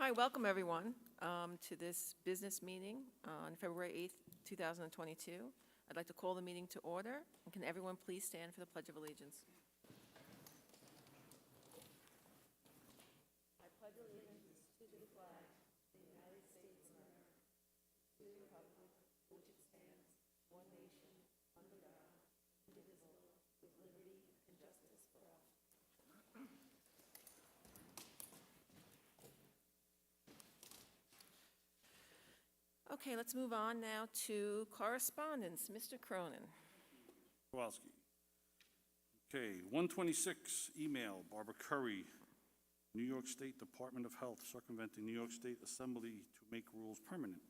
Hi, welcome everyone to this business meeting on February 8th, 2022. I'd like to call the meeting to order. And can everyone please stand for the Pledge of Allegiance? I pledge allegiance to the flag of the United States of America, to the republic for which it stands, one nation, under God, indivisible, with liberty and justice for all. Okay, let's move on now to correspondence. Mr. Cronin. Kowalski. Okay, 126, email, Barbara Curry, New York State Department of Health, circumventing New York State Assembly to make rules permanent.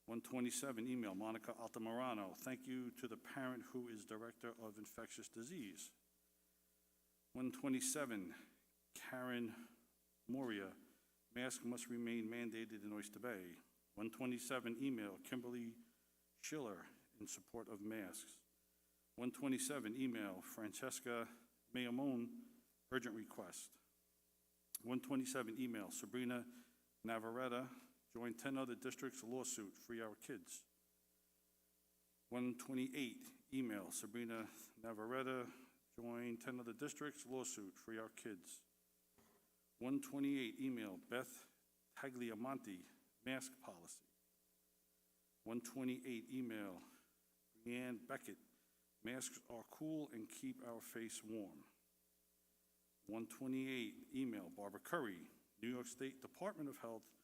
127, email, Monica Altamirano, thank you to the parent who is Director of Infectious Disease. 127, Karen Moria, mask must remain mandated in Oyster Bay. 127, email, Kimberly Schiller, in support of masks. 127, email, Francesca Mayamone, urgent request. 127, email, Sabrina Navarrete, join 10 other districts lawsuit, free our kids. 128, email, Sabrina Navarrete, join 10 other districts lawsuit, free our kids. 128, email, Beth Tagliamonte, mask policy. 128, email, Brianne Beckett, masks are cool and keep our face warm. 128, email, Barbara Curry, New York State Department of Health,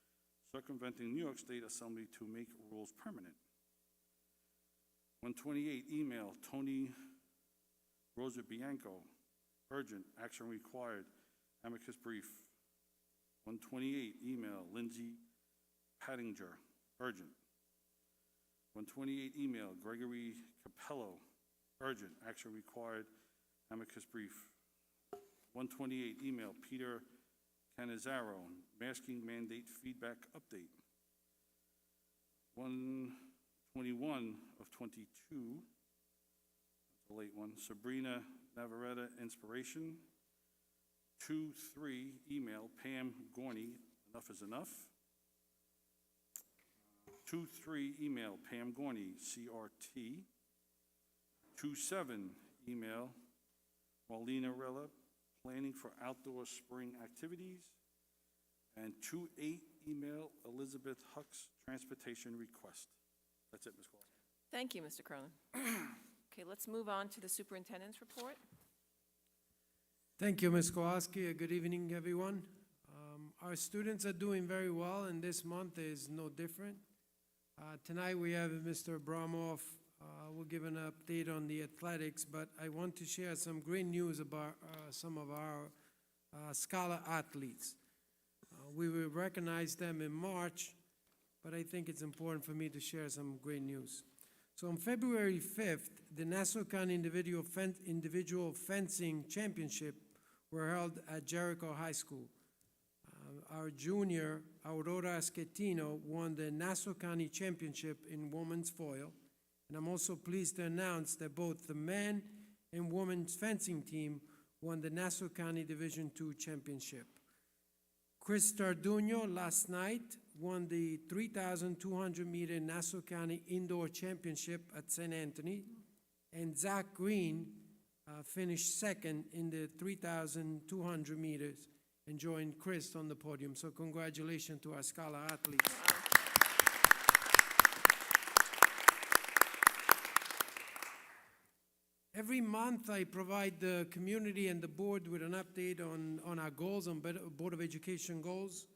circumventing New York State Assembly to make rules permanent. 128, email, Tony Rosa Bianco, urgent, action required, amicus brief. 128, email, Lindsay Pattinger, urgent. 128, email, Gregory Capello, urgent, action required, amicus brief. 128, email, Peter Canizaro, masking mandate feedback update. 121 of 22, that's a late one, Sabrina Navarrete, inspiration. 2-3, email, Pam Gorney, enough is enough. 2-3, email, Pam Gorney, CRT. 2-7, email, Marlena Rella, planning for outdoor spring activities. And 2-8, email, Elizabeth Huck's transportation request. That's it, Ms. Kowalski. Thank you, Mr. Cronin. Okay, let's move on to the superintendent's report. Thank you, Ms. Kowalski. Good evening, everyone. Our students are doing very well, and this month is no different. Tonight we have Mr. Abramoff. We'll give an update on the athletics, but I want to share some great news about some of our scholar athletes. We will recognize them in March, but I think it's important for me to share some great news. So on February 5th, the Nassau County Individual Fencing Championship were held at Jericho High School. Our junior, Aurora Schettino, won the Nassau County Championship in women's foil. And I'm also pleased to announce that both the men and women's fencing team won the Nassau County Division II Championship. Chris Tarduno last night won the 3,200-meter Nassau County Indoor Championship at St. Anthony, and Zach Green finished second in the 3,200 meters and joined Chris on the podium. So congratulations to our scholar athletes. Every month I provide the community and the board with an update on our goals, on Board of Education goals.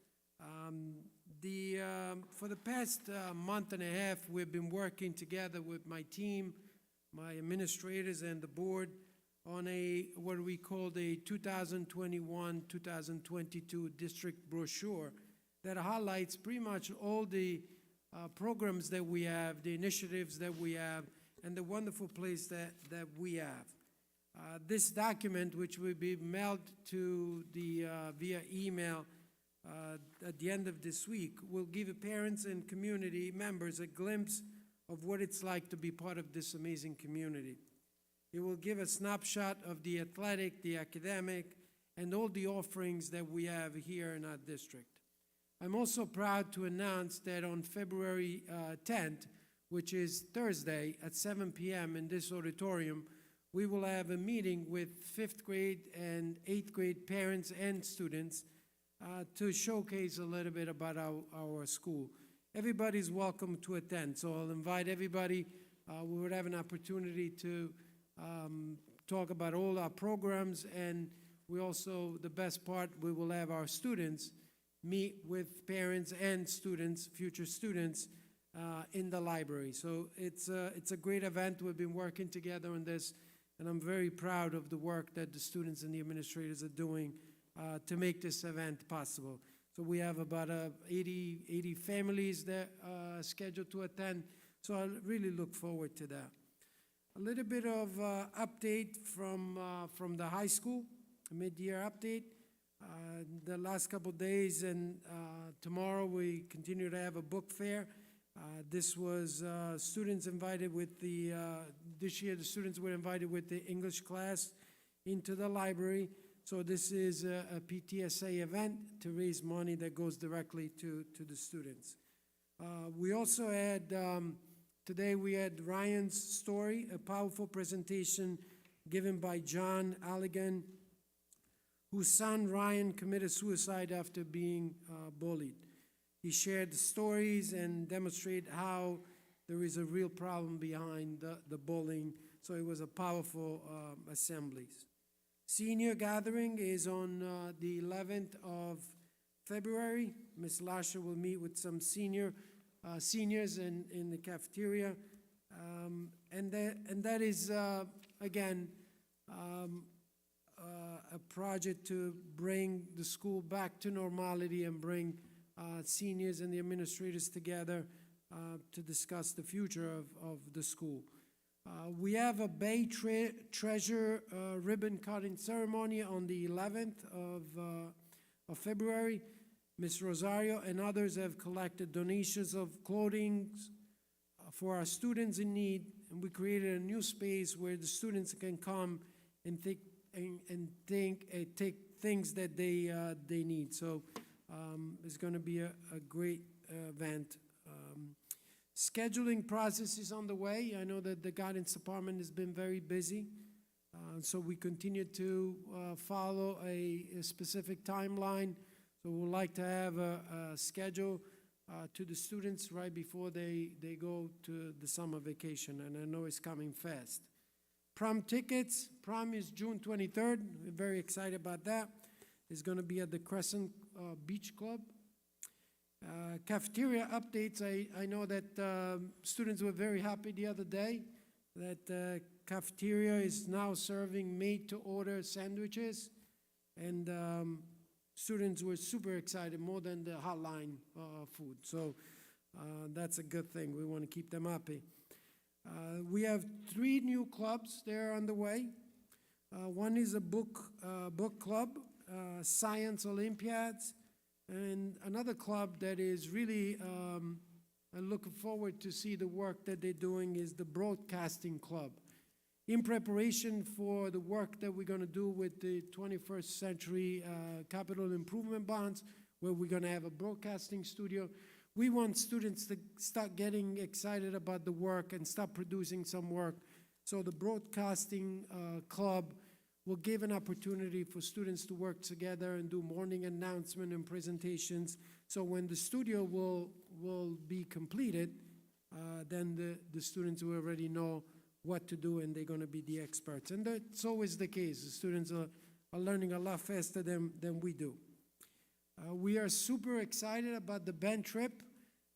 For the past month and a half, we've been working together with my team, my administrators, and the board on what we call the 2021-2022 district brochure that highlights pretty much all the programs that we have, the initiatives that we have, and the wonderful place that we have. This document, which will be mailed to via email at the end of this week, will give parents and community members a glimpse of what it's like to be part of this amazing community. It will give a snapshot of the athletic, the academic, and all the offerings that we have here in our district. I'm also proud to announce that on February 10th, which is Thursday at 7 p.m. in this auditorium, we will have a meeting with 5th grade and 8th grade parents and students to showcase a little bit about our school. Everybody's welcome to attend, so I'll invite everybody. We would have an opportunity to talk about all our programs, and we also, the best part, we will have our students meet with parents and students, future students, in the library. So it's a great event. We've been working together on this, and I'm very proud of the work that the students and the administrators are doing to make this event possible. So we have about 80 families that are scheduled to attend, so I really look forward to that. A little bit of update from the high school, a mid-year update. The last couple of days and tomorrow we continue to have a book fair. This was students invited with this year the students were invited with the English class into the library. So this is a PTSA event to raise money that goes directly to the students. We also had, today we had Ryan's story, a powerful presentation given by John Allegan, whose son Ryan committed suicide after being bullied. He shared the stories and demonstrated how there is a real problem behind the bullying. So it was a powerful assembly. Senior gathering is on the 11th of February. Ms. Lasher will meet with some seniors in the cafeteria. And that is, again, a project to bring the school back to normality and bring seniors and the administrators together to discuss the future of the school. We have a Bay Treasure ribbon cutting ceremony on the 11th of February. Ms. Rosario and others have collected donations of clothing for our students in need, and we created a new space where the students can come and take things that they need. So it's going to be a great event. Scheduling process is on the way. I know that the guidance department has been very busy, so we continue to follow a specific timeline. So we'd like to have a schedule to the students right before they go to the summer vacation, and I know it's coming fast. Prom tickets, prom is June 23rd. We're very excited about that. It's going to be at the Crescent Beach Club. Cafeteria updates, I know that students were very happy the other day that cafeteria is now serving made-to-order sandwiches, and students were super excited, more than the hotline food. So that's a good thing. We want to keep them happy. We have 3 new clubs that are on the way. One is a book club, Science Olympiads, and another club that is really I'm looking forward to see the work that they're doing is the Broadcasting Club. In preparation for the work that we're going to do with the 21st Century Capital Improvement Bonds, where we're going to have a broadcasting studio, we want students to start getting excited about the work and start producing some work. So the Broadcasting Club will give an opportunity for students to work together and do morning announcement and presentations. So when the studio will be completed, then the students will already know what to do, and they're going to be the experts. And that's always the case. The students are learning a lot faster than we do. We are super excited about the band trip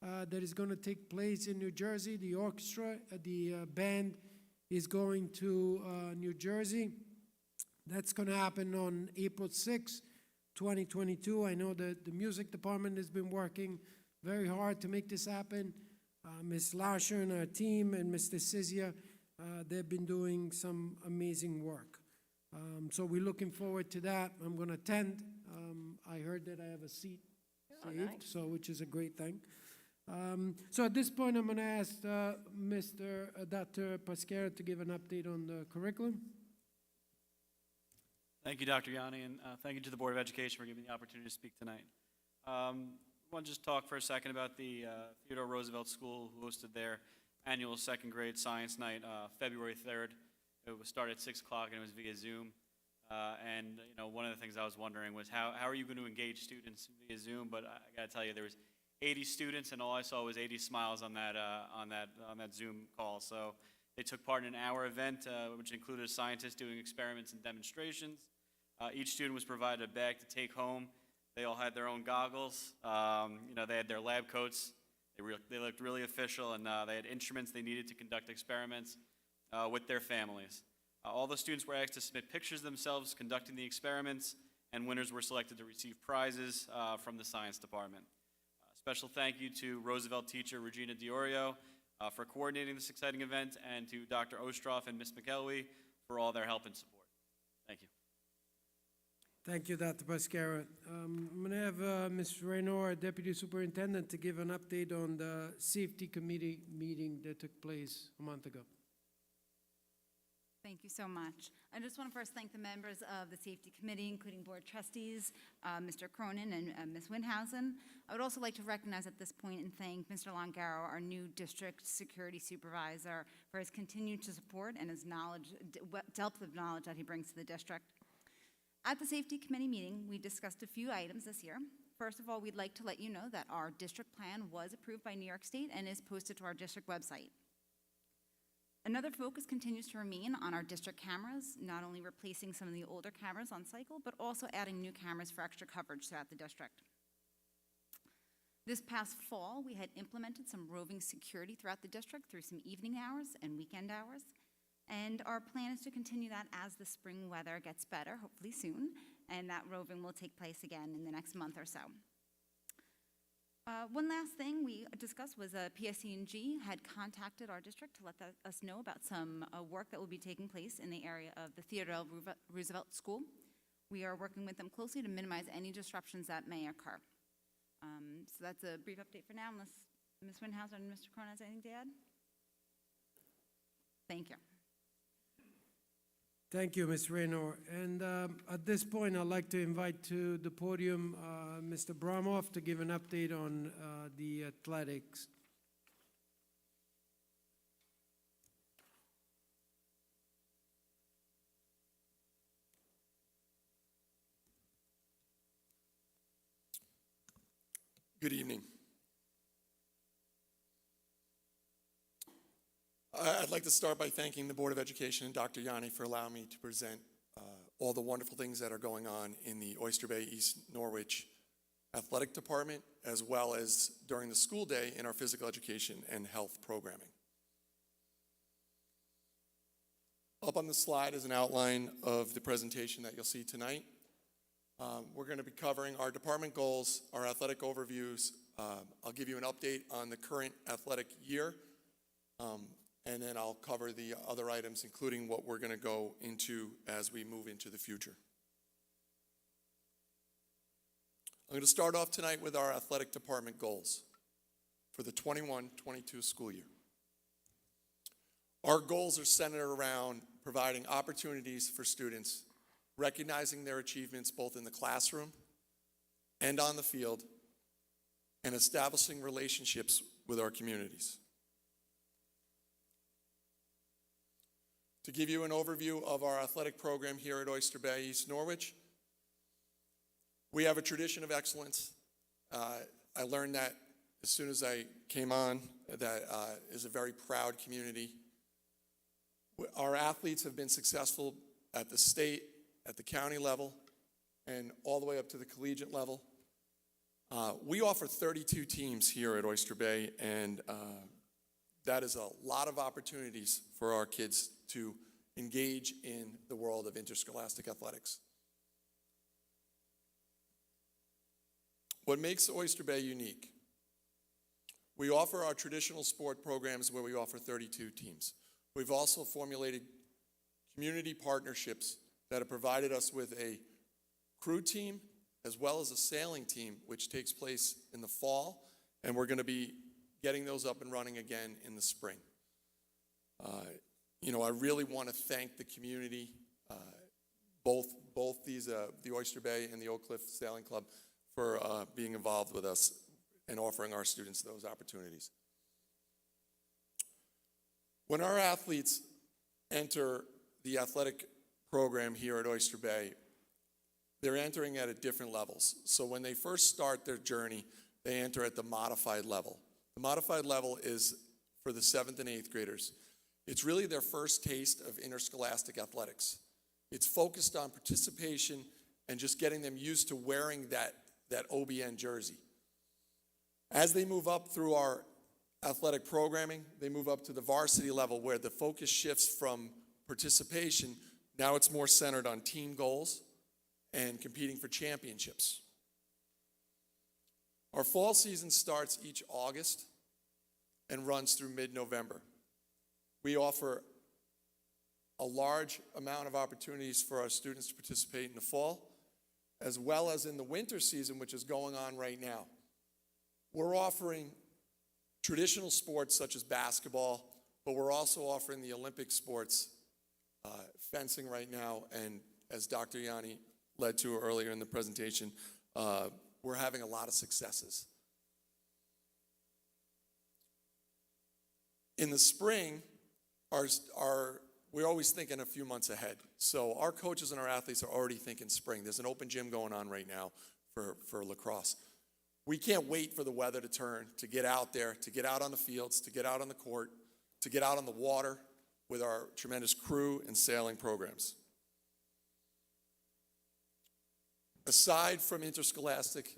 that is going to take place in New Jersey. The orchestra, the band is going to New Jersey. That's going to happen on April 6, 2022. I know that the music department has been working very hard to make this happen. Ms. Lasher and her team and Mr. Sizia, they've been doing some amazing work. So we're looking forward to that. I'm going to attend. I heard that I have a seat saved, nice. so which is a great thing. So at this point, I'm going to ask Dr. Pasquera to give an update on the curriculum. Thank you, Dr. Yanni, and thank you to the Board of Education for giving me the opportunity to speak tonight. want to just talk for a second about the Theodore Roosevelt School, who hosted their annual second grade science night February 3rd. It was started at 6 o'clock and it was via Zoom. And one of the things I was wondering was how are you going to engage students via Zoom? But I got to tell you, there was 80 students, and all I saw was 80 smiles on that Zoom call. So they took part in an hour event, which included a scientist doing experiments and demonstrations. Each student was provided a bag to take home. They all had their own goggles. They had their lab coats. They looked really official, and they had instruments they needed to conduct experiments with their families. All the students were asked to submit pictures of themselves conducting the experiments, and winners were selected to receive prizes from the science department. Special thank you to Roosevelt teacher Regina Diorio for coordinating this exciting event, and to Dr. Ostroff and Ms. McElwee for all their help and support. Thank you. Thank you, Dr. Pascara. I'm going to have Ms. Raynor, our Deputy Superintendent, to give an update on the Safety Committee meeting that took place a month ago. Thank you so much. I just want to first thank the members of the Safety Committee, including Board Trustees, Mr. Cronin and Ms. Windhausen. I would also like to recognize at this point and thank Mr. Longaro, our new District Security Supervisor, for his continued support and his knowledge, depth of knowledge that he brings to the district. At the Safety Committee meeting, we discussed a few items this year. First of all, we'd like to let you know that our district plan was approved by New York State and is posted to our district website. Another focus continues to remain on our district cameras, not only replacing some of the older cameras on cycle, but also adding new cameras for extra coverage throughout the district. This past fall, we had implemented some roving security throughout the district through some evening hours and weekend hours. And our plan is to continue that as the spring weather gets better, hopefully soon, and that roving will take place again in the next month or so. One last thing we discussed was PSC&G had contacted our district to let us know about some work that will be taking place in the area of the Theodore Roosevelt School. We are working with them closely to minimize any disruptions that may occur. So that's a brief update for now, unless Ms. Windhausen and Mr. Cronin has anything to add? Thank you. Thank you, Ms. Raynor. And at this point, I'd like to invite to the podium Mr. Bramoff to give an update on the athletics. Good evening. I'd like to start by thanking the Board of Education and Dr. Yanni for allowing me to present all the wonderful things that are going on in the Oyster Bay East Norwich Athletic Department, as well as during the school day in our physical education and health programming. Up on the slide is an outline of the presentation that you'll see tonight. We're going to be covering our department goals, our athletic overviews. I'll give you an update on the current athletic year. And then I'll cover the other items, including what we're going to go into as we move into the future. I'm going to start off tonight with our athletic department goals for the 21-22 school year. Our goals are centered around providing opportunities for students, recognizing their achievements both in the classroom and on the field, and establishing relationships with our communities. To give you an overview of our athletic program here at Oyster Bay East Norwich, we have a tradition of excellence. I learned that as soon as I came on, that is a very proud community. Our athletes have been successful at the state, at the county level, and all the way up to the collegiate level. We offer 32 teams here at Oyster Bay, and that is a lot of opportunities for our kids to engage in the world of interscholastic athletics. What makes Oyster Bay unique? We offer our traditional sport programs where we offer 32 teams. We've also formulated community partnerships that have provided us with a crew team as well as a sailing team, which takes place in the fall, and we're going to be getting those up and running again in the spring. I really want to thank the community, both the Oyster Bay and the Oak Cliff Sailing Club, for being involved with us. and offering our students those opportunities. When our athletes enter the athletic program here at Oyster Bay, they're entering at different levels. So when they first start their journey, they enter at the modified level. The modified level is for the 7th and 8th graders. It's really their first taste of interscholastic athletics. It's focused on participation and just getting them used to wearing that Oben jersey. As they move up through our athletic programming, they move up to the varsity level where the focus shifts from participation. Now it's more centered on team goals and competing for championships. Our fall season starts each August and runs through mid-November. We offer a large amount of opportunities for our students to participate in the fall, as well as in the winter season, which is going on right now. We're offering traditional sports such as basketball, but we're also offering the Olympic sports, fencing right now, and as Dr. Yanni led to earlier in the presentation, we're having a lot of successes. In the spring, we're always thinking a few months ahead. So our coaches and our athletes are already thinking spring. There's an open gym going on right now for lacrosse. We can't wait for the weather to turn, to get out there, to get out on the fields, to get out on the court, to get out on the water with our tremendous crew and sailing programs. Aside from interscholastic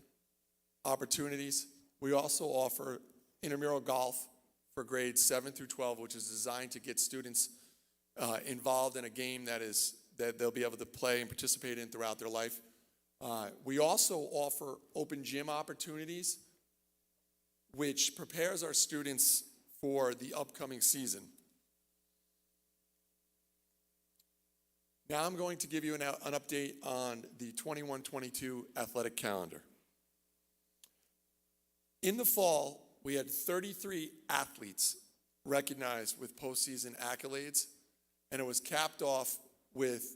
opportunities, we also offer intramural golf for grades 7 through 12, which is designed to get students involved in a game that they'll be able to play and participate in throughout their life. We also offer open gym opportunities, which prepares our students for the upcoming season. Now I'm going to give you an update on the 21-22 athletic calendar. In the fall, we had 33 athletes recognized with postseason accolades, and it was capped off with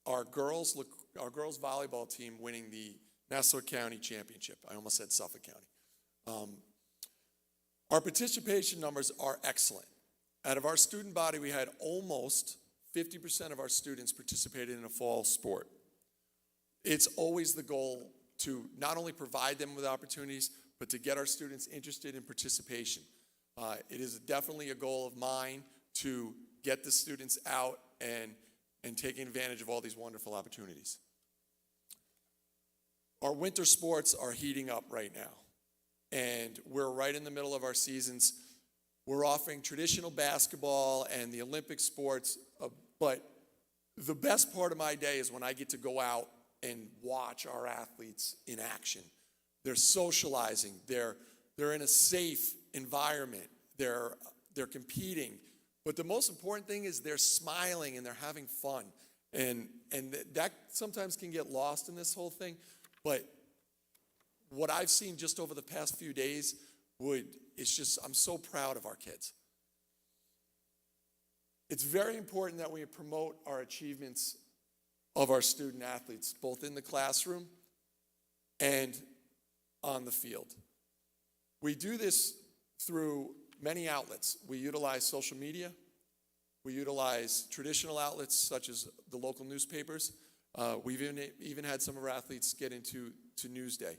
our girls volleyball team winning the Nassau County Championship. I almost said Suffolk County. Our participation numbers are excellent. Out of our student body, we had almost 50% of our students participated in a fall sport. It's always the goal to not only provide them with opportunities, but to get our students interested in participation. It is definitely a goal of mine to get the students out and taking advantage of all these wonderful opportunities. Our winter sports are heating up right now, and we're right in the middle of our seasons. We're offering traditional basketball and the Olympic sports, but the best part of my day is when I get to go out and watch our athletes in action. They're socializing, they're in a safe environment, they're competing. But the most important thing is they're smiling and they're having fun. And that sometimes can get lost in this whole thing. But what I've seen just over the past few days, I'm so proud of our kids. It's very important that we promote our achievements of our student athletes, both in the classroom and on the field. We do this through many outlets. We utilize social media. We utilize traditional outlets such as the local newspapers. We've even had some of our athletes get into Newsday.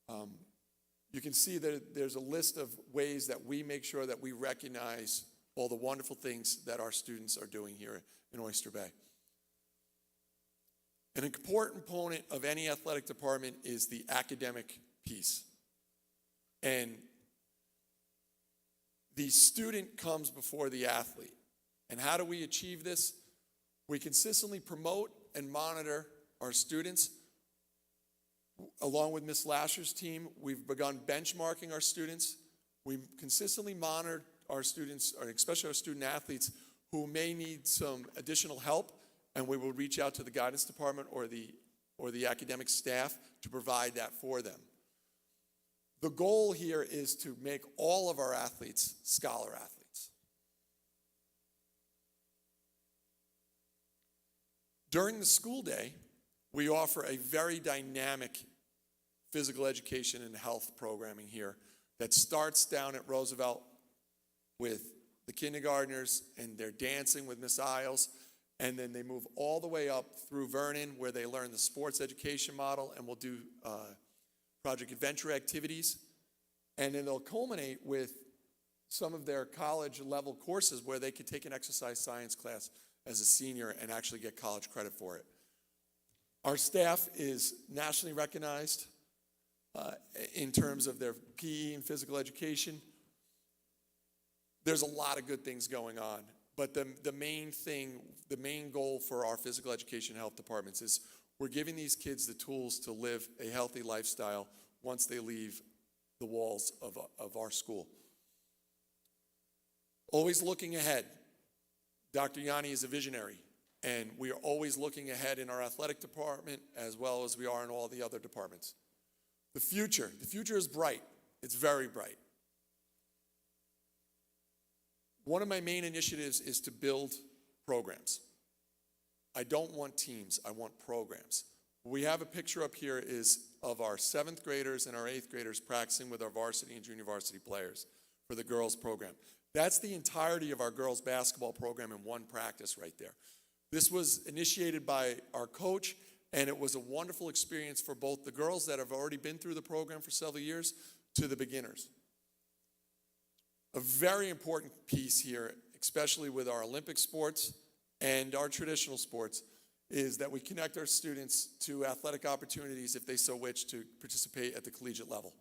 You can see that there's a list of ways that we make sure that we recognize all the wonderful things that our students are doing here in Oyster Bay. An important component of any athletic department is the academic piece. And the student comes before the athlete. And how do we achieve this? We consistently promote and monitor our students. Along with Ms. Lasher's team, we've begun benchmarking our students. We consistently monitor our students, or especially our student athletes, who may need some additional help, and we will reach out to the guidance department or the academic staff to provide that for them. The goal here is to make all of our athletes scholar athletes. During the school day, we offer a very dynamic physical education and health programming here that starts down at Roosevelt with the kindergartners, and they're dancing with Miss Isles, and then they move all the way up through Vernon, where they learn the sports education model, and we'll do Project Adventure activities, and then they'll culminate with some of their college level courses where they could take an exercise science class as a senior and actually get college credit for it. Our staff is nationally recognized in terms of their PE and physical education. There's a lot of good things going on, but the main goal for our physical education and health departments is we're giving these kids the tools to live a healthy lifestyle once they leave the walls of our school. Always looking ahead. Dr. Yanni is a visionary, and we are always looking ahead in our athletic department as well as we are in all the other departments. The future is bright. It's very bright. One of my main initiatives is to build programs. I don't want teams, I want programs. We have a picture up here is of our 7th graders and our 8th graders practicing with our varsity and junior varsity players for the girls program. That's the entirety of our girls basketball program in one practice right there. This was initiated by our coach, and it was a wonderful experience for both the girls that have already been through the program for several years to the beginners. A very important piece here, especially with our Olympic sports and our traditional sports, is that we connect our students to athletic opportunities if they so wish to participate at the collegiate level.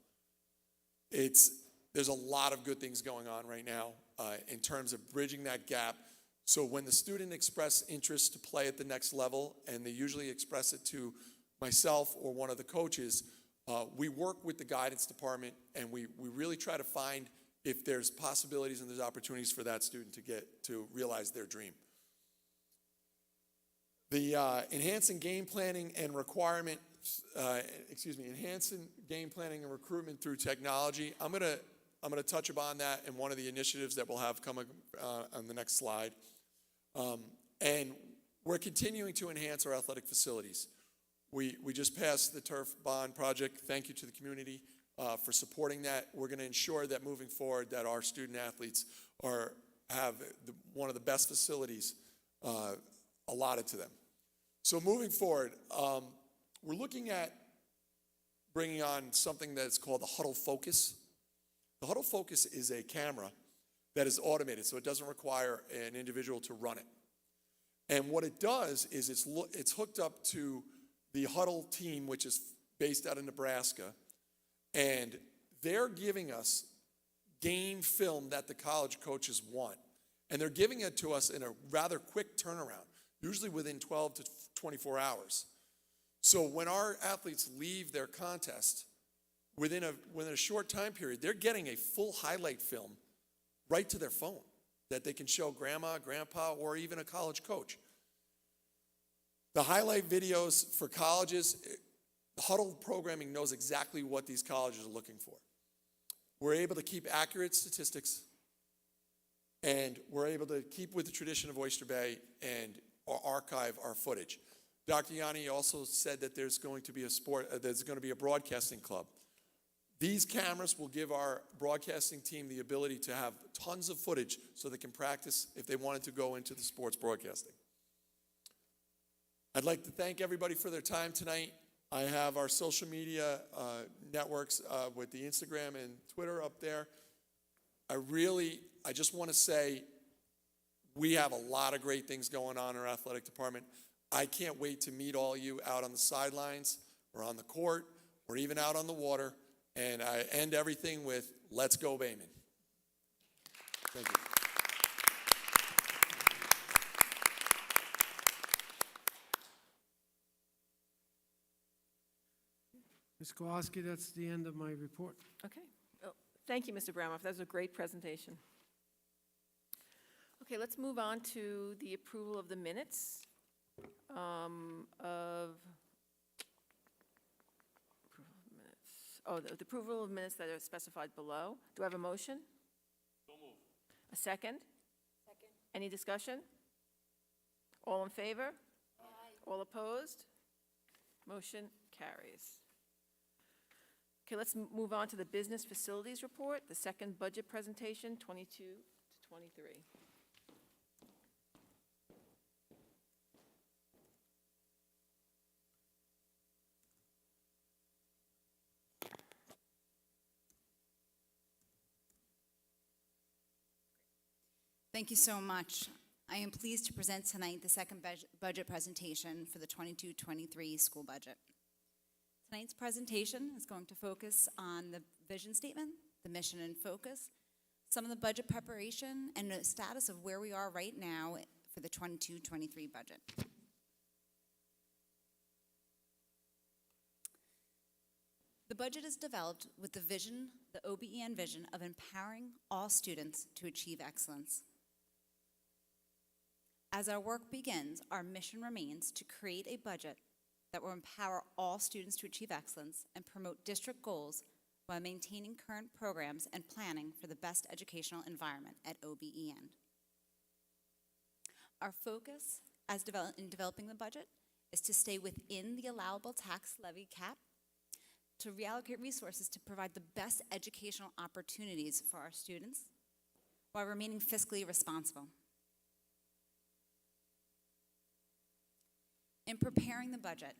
There's a lot of good things going on right now in terms of bridging that gap. So when the student expresses interest to play at the next level, and they usually express it to myself or one of the coaches, we work with the guidance department, and we really try to find if there's possibilities and there's opportunities for that student to realize their dream. The enhancing game planning and enhancing game planning and recruitment through technology. I'm gonna touch upon that in one of the initiatives that we'll have coming on the next slide. And we're continuing to enhance our athletic facilities. We just passed the turf bond project. Thank you to the community for supporting that. We're going to ensure that moving forward that our student athletes have one of the best facilities allotted to them. So moving forward, we're looking at bringing on something that's called the Huddle Focus. The Huddle Focus is a camera that is automated, so it doesn't require an individual to run it. And what it does is it's hooked up to the Huddle team, which is based out of Nebraska, and they're giving us game film that the college coaches want. And they're giving it to us in a rather quick turnaround, usually within 12 to 24 hours. So when our athletes leave their contest, within a short time period, they're getting a full highlight film right to their phone that they can show grandma, grandpa, or even a college coach. The highlight videos for colleges, Huddle programming knows exactly what these colleges are looking for. We're able to keep accurate statistics, and we're able to keep with the tradition of Oyster Bay and archive our footage. Dr. Yanni also said that there's going to be a broadcasting club. These cameras will give our broadcasting team the ability to have tons of footage so they can practice if they wanted to go into the sports broadcasting. I'd like to thank everybody for their time tonight. I have our social media networks with the Instagram and Twitter up there. I just want to say we have a lot of great things going on in our athletic department. I can't wait to meet all you out on the sidelines or on the court or even out on the water. And I end everything with, let's go, Bayman. Thank you. Ms. Kowalski, that's the end of my report. Okay. Oh, thank you, Mr. Bramoff. That was a great presentation. Okay, let's move on to the approval of the minutes the approval of minutes that are specified below. Do I have a motion? So moved. A second? Second. Any discussion? All in favor? Aye. All opposed? Motion carries. Okay, let's move on to the Business Facilities Report, the second budget presentation, 22 to 23. Thank you so much. I am pleased to present tonight the second budget presentation for the 22-23 school budget. Tonight's presentation is going to focus on the vision statement, the mission and focus, some of the budget preparation, and the status of where we are right now for the 22-23 budget. The budget is developed with the vision, the OBEN vision of empowering all students to achieve excellence. As our work begins, our mission remains to create a budget that will empower all students to achieve excellence and promote district goals while maintaining current programs and planning for the best educational environment at OBEN. Our focus in developing the budget is to stay within the allowable tax levy cap, to reallocate resources to provide the best educational opportunities for our students while remaining fiscally responsible. In preparing the budget,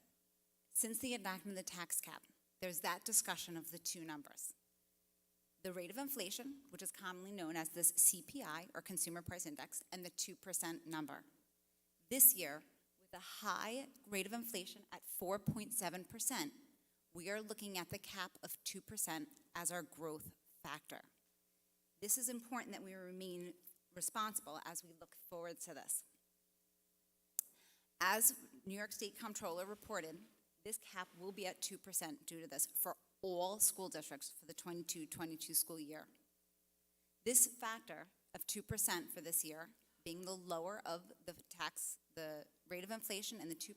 since the enactment of the tax cap, there's that discussion of the two numbers. The rate of inflation, which is commonly known as this CPI, or Consumer Price Index, and the 2% number. This year, with a high rate of inflation at 4.7%, we are looking at the cap of 2% as our growth factor. This is important that we remain responsible as we look forward to this. As New York State Comptroller reported, this cap will be at 2% due to this for all school districts for the 22-22 school year. This factor of 2% for this year, being the lower of the rate of inflation and the 2%,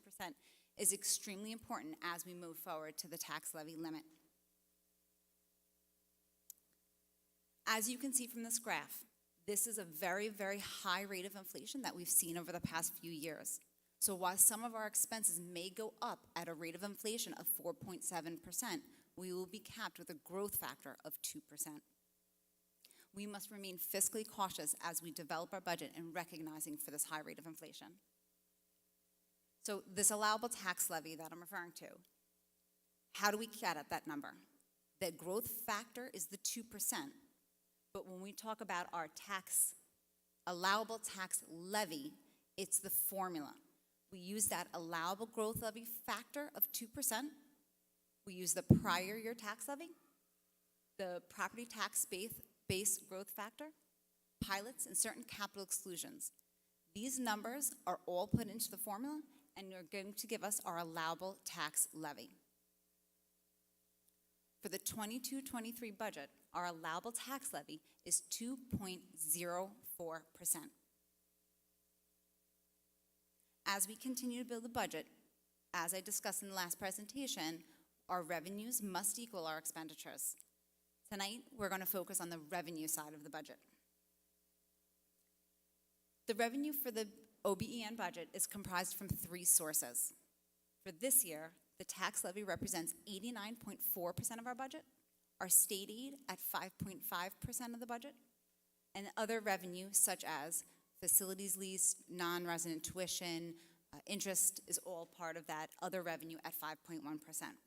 is extremely important as we move forward to the tax levy limit. As you can see from this graph, this is a very, very high rate of inflation that we've seen over the past few years. So while some of our expenses may go up at a rate of inflation of 4.7%, we will be capped with a growth factor of 2%. We must remain fiscally cautious as we develop our budget and recognizing for this high rate of inflation. So this allowable tax levy that I'm referring to, how do we get at that number? The growth factor is the 2%, but when we talk about our allowable tax levy, it's the formula. We use that allowable growth levy factor of 2%. We use the prior year tax levy, the property tax base growth factor, pilots, and certain capital exclusions. These numbers are all put into the formula and are going to give us our allowable tax levy. For the 22-23 budget, our allowable tax levy is 2.04%. As we continue to build the budget, as I discussed in the last presentation, our revenues must equal our expenditures. Tonight, we're going to focus on the revenue side of the budget. The revenue for the OBEN budget is comprised from three sources. For this year, the tax levy represents 89.4% of our budget, our state aid at 5.5% of the budget, and other revenue such as facilities lease, non-resident tuition, interest is all part of that other revenue at 5.1%.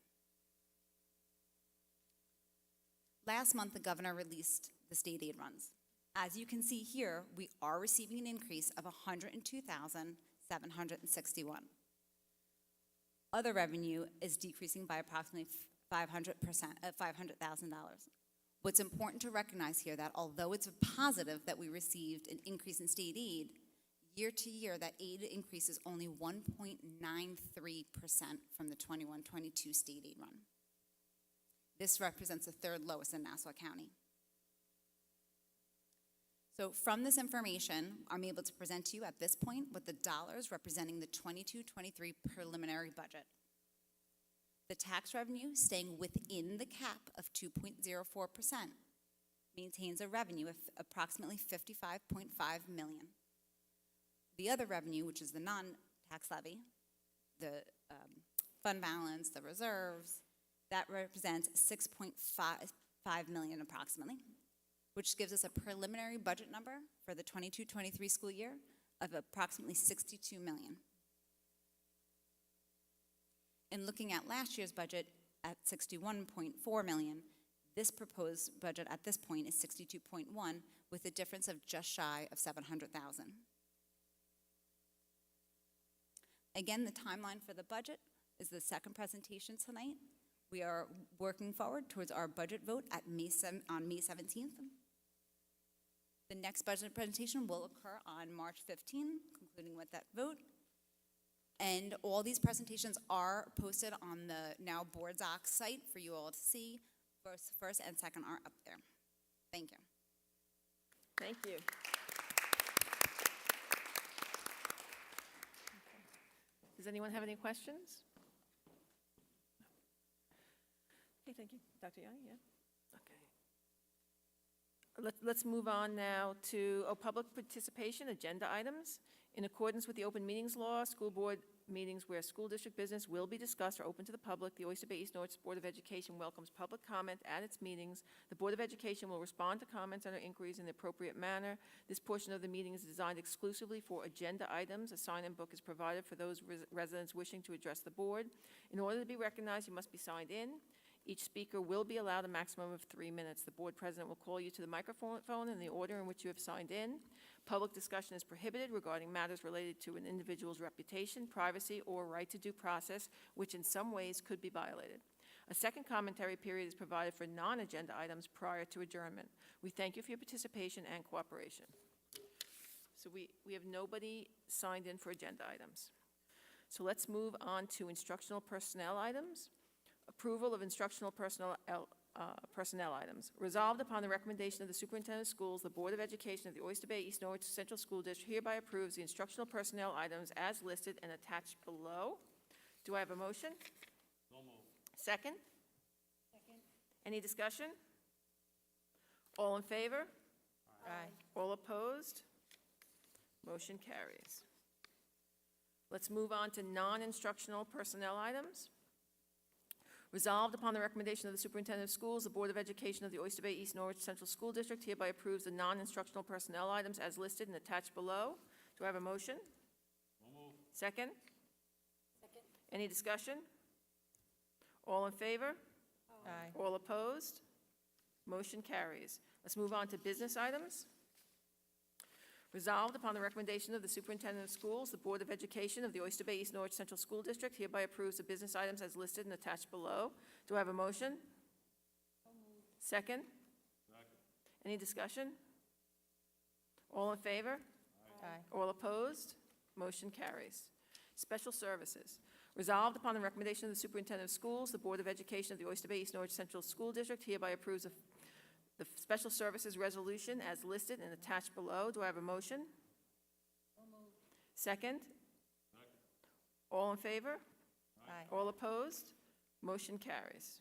Last month, the governor released the state aid runs. As you can see here, we are receiving an increase of $102,761. Other revenue is decreasing by approximately $500,000. What's important to recognize here that although it's positive that we received an increase in state aid, year to year that aid increase is only 1.93% from the 21-22 state aid run. This represents the third lowest in Nassau County. So from this information, I'm able to present to you at this point with the dollars representing the 22-23 preliminary budget. The tax revenue staying within the cap of 2.04% maintains a revenue of approximately $55.5 million. The other revenue, which is the non-tax levy, the fund balance, the reserves, That represents 6.5 million approximately, which gives us a preliminary budget number for the 22-23 school year of approximately 62 million. In looking at last year's budget at 61.4 million, this proposed budget at this point is 62.1, with a difference of just shy of 700,000. Again, the timeline for the budget is the second presentation tonight. We are working forward towards our budget vote at on May 17th. The next budget presentation will occur on March 15th, concluding with that vote. And all these presentations are posted on the now Board Docs site for you all to see. First and second are up there. Thank you. Thank you. Does anyone have any questions? Okay, thank you. Dr. Young, yeah? Okay. Let's move on now to public participation agenda items. In accordance with the open meetings law, school board meetings where school district business will be discussed are open to the public. The Oyster Bay East Norwich Board of Education welcomes public comment at its meetings. The Board of Education will respond to comments and or inquiries in the appropriate manner. This portion of the meeting is designed exclusively for agenda items. A sign-in book is provided for those residents wishing to address the board. In order to be recognized, you must be signed in. Each speaker will be allowed a maximum of 3 minutes. The board president will call you to the microphone in the order in which you have signed in. Public discussion is prohibited regarding matters related to an individual's reputation, privacy, or right to due process, which in some ways could be violated. A second commentary period is provided for non-agenda items prior to adjournment. We thank you for your participation and cooperation. So we have nobody signed in for agenda items. So let's move on to instructional personnel items. Approval of instructional personnel items. Resolved upon the recommendation of the Superintendent of Schools, the Board of Education of the Oyster Bay East Norwich Central School District hereby approves the instructional personnel items as listed and attached below. Do I have a motion? So moved. Second? Second. Any discussion? All in favor? Aye. All opposed? Motion carries. Let's move on to non-instructional personnel items. Resolved upon the recommendation of the Superintendent of Schools, the Board of Education of the Oyster Bay East Norwich Central School District hereby approves the non-instructional personnel items as listed and attached below. Do I have a motion? So moved. Second? Second. Any discussion? All in favor? Aye. All opposed? Motion carries. Let's move on to business items. Resolved upon the recommendation of the Superintendent of Schools, the Board of Education of the Oyster Bay East Norwich Central School District hereby approves the business items as listed and attached below. Do I have a motion? Second? Second. Any discussion? All in favor? Aye. All opposed? Motion carries. Special services. Resolved upon the recommendation of the Superintendent of Schools, the Board of Education of the Oyster Bay East Norwich Central School District hereby approves the special services resolution as listed and attached below. Do I have a motion? Second? Second. All in favor? Aye. All opposed? Motion carries.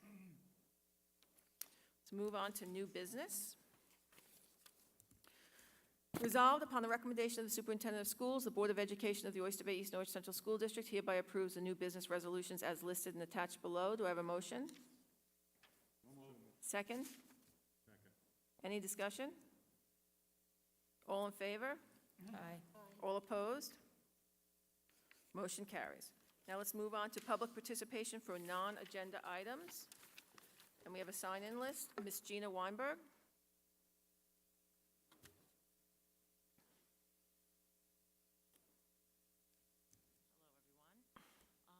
Let's move on to new business. Resolved upon the recommendation of the Superintendent of Schools, the Board of Education of the Oyster Bay East Norwich Central School District hereby approves the new business resolutions as listed and attached below. Do I have a motion? Second? Any discussion? All in favor? Aye. All opposed? Motion carries. Now let's move on to public participation for non-agenda items. And we have a sign-in list. Ms. Gina Weinberg. I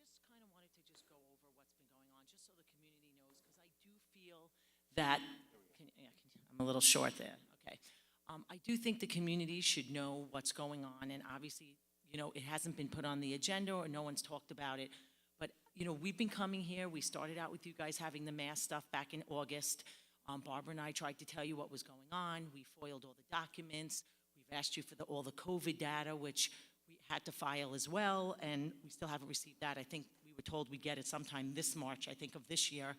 just kind of wanted to just go over what's been going on, just so the community knows, because I do feel that, I'm a little short there, okay. I do think the community should know what's going on, and obviously, you know, it hasn't been put on the agenda or no one's talked about it, but, you know, we've been coming here, we started out with you guys having the mask stuff back in August. Barbara and I tried to tell you what was going on, we foiled all the documents, we've asked you for all the COVID data, which we had to file as well, and we still haven't received that. I think we were told we'd get it sometime this March, I think, of this year.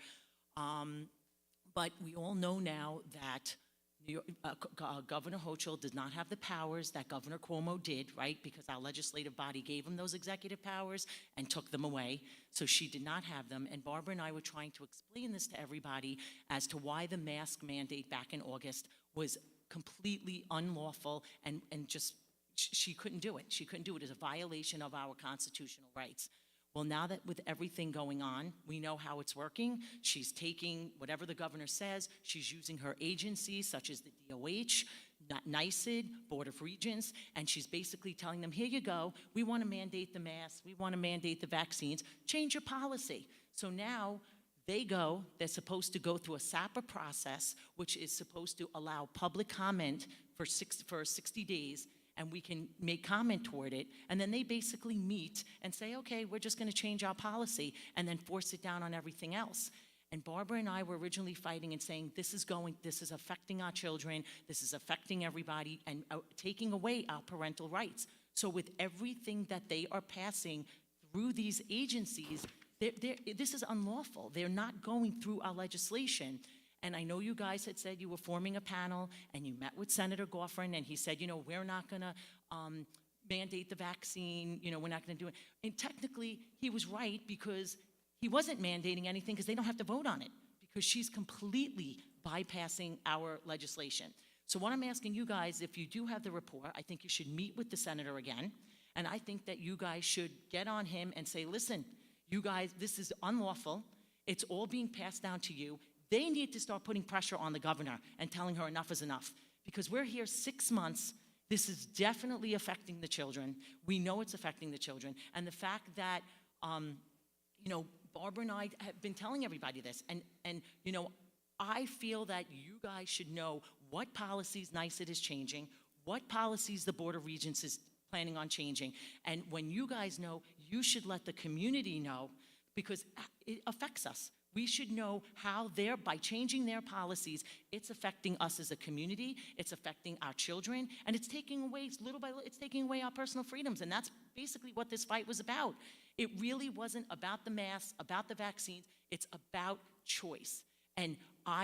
But we all know now that Governor Hochul does not have the powers that Governor Cuomo did, right? Because our legislative body gave him those executive powers and took them away. So she did not have them. And Barbara and I were trying to explain this to everybody as to why the mask mandate back in August was completely unlawful and just, she couldn't do it. She couldn't do it as a violation of our constitutional rights. Well, now that with everything going on, we know how it's working. She's taking whatever the governor says. She's using her agencies, such as the DOH, NYSED, Board of Regents, and she's basically telling them, here you go. We want to mandate the masks. We want to mandate the vaccines. Change your policy. So now they're supposed to go through a SAPA process, which is supposed to allow public comment for 60 days, and we can make comment toward it, and then they basically meet and say, okay, we're just gonna change our policy, and then force it down on everything else. And Barbara and I were originally fighting and saying, this is affecting our children, this is affecting everybody, and taking away our parental rights. So with everything that they are passing through these agencies, this is unlawful. They're not going through our legislation. And I know you guys had said you were forming a panel, and you met with Senator Goffin, and he said, we're not gonna mandate the vaccine, we're not gonna do it. And technically, he was right, because he wasn't mandating anything, because they don't have to vote on it, because she's completely bypassing our legislation. So what I'm asking you guys, if you do have the report, I think you should meet with the senator again, and I think that you guys should get on him and say, listen, you guys, this is unlawful, it's all being passed down to you. They need to start putting pressure on the governor and telling her enough is enough, because we're here 6 months. This is definitely affecting the children. We know it's affecting the children. And the fact that, Barbara and I have been telling everybody this, and I feel that you guys should know what policies NYSED is changing, what policies the Board of Regents is planning on changing. And when you guys know, you should let the community know, because it affects us. We should know how by changing their policies, it's affecting us as a community, it's affecting our children, and it's taking away, little by little, it's taking away our personal freedoms, and that's basically what this fight was about. It really wasn't about the masks, about the vaccines, it's about choice. And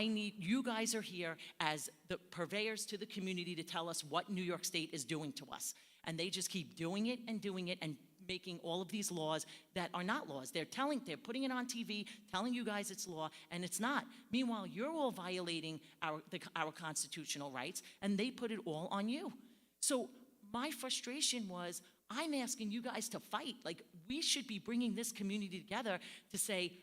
you guys are here as the purveyors to the community to tell us what New York State is doing to us. And they just keep doing it and making all of these laws that are not laws. They're putting it on TV, telling you guys it's law, and it's not. Meanwhile, you're all violating our constitutional rights, and they put it all on you. So my frustration was, I'm asking you guys to fight. Like, we should be bringing this community together to say,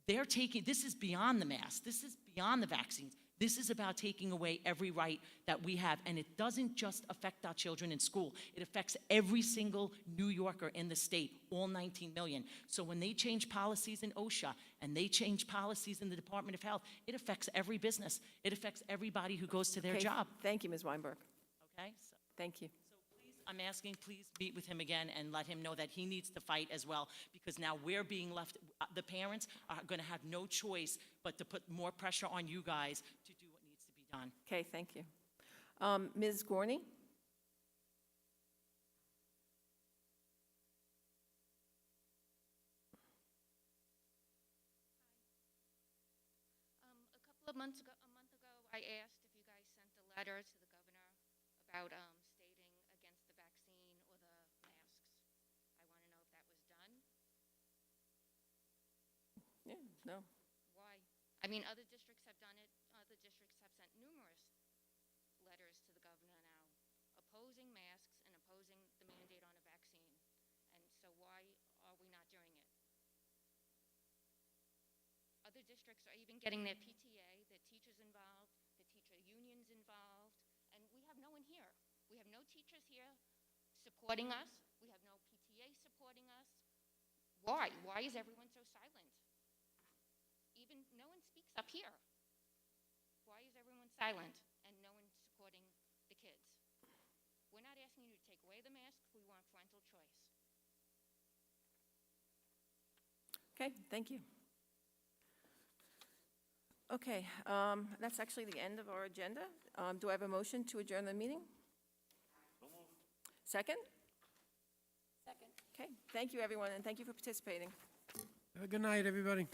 this is beyond the mask, this is beyond the vaccines. This is about taking away every right that we have, and it doesn't just affect our children in school. It affects every single New Yorker in the state, all 19 million. So when they change policies in OSHA and they change policies in the Department of Health, it affects every business. It affects everybody who goes to their job. Thank you, Ms. Weinberg. Okay? Thank you. I'm asking, please meet with him again and let him know that he needs to fight as well, because now we're being left, the parents are going to have no choice but to put more pressure on you guys to do what needs to be done. Okay, thank you. Ms. Gorney? A month ago, I asked if you guys sent a letter to the governor about stating against the vaccine or the masks. I want to know if that was done. Yeah, no. Why? I mean, other districts have done it. Other districts have sent numerous letters to the governor now opposing masks and opposing the mandate on a vaccine. And so why are we not doing it? Other districts are even getting their PTA, their teachers involved, the teacher unions involved, and we have no one here. We have no teachers here supporting us. We have no PTA supporting us. Why? Why is everyone so silent? Even no one speaks up here. Why is everyone silent and no one supporting the kids? We're not asking you to take away the masks. We want parental choice. Okay, thank you. Okay, that's actually the end of our agenda. Do I have a motion to adjourn the meeting? Second? Second. Okay, thank you, everyone, and thank you for participating. Have a good night, everybody.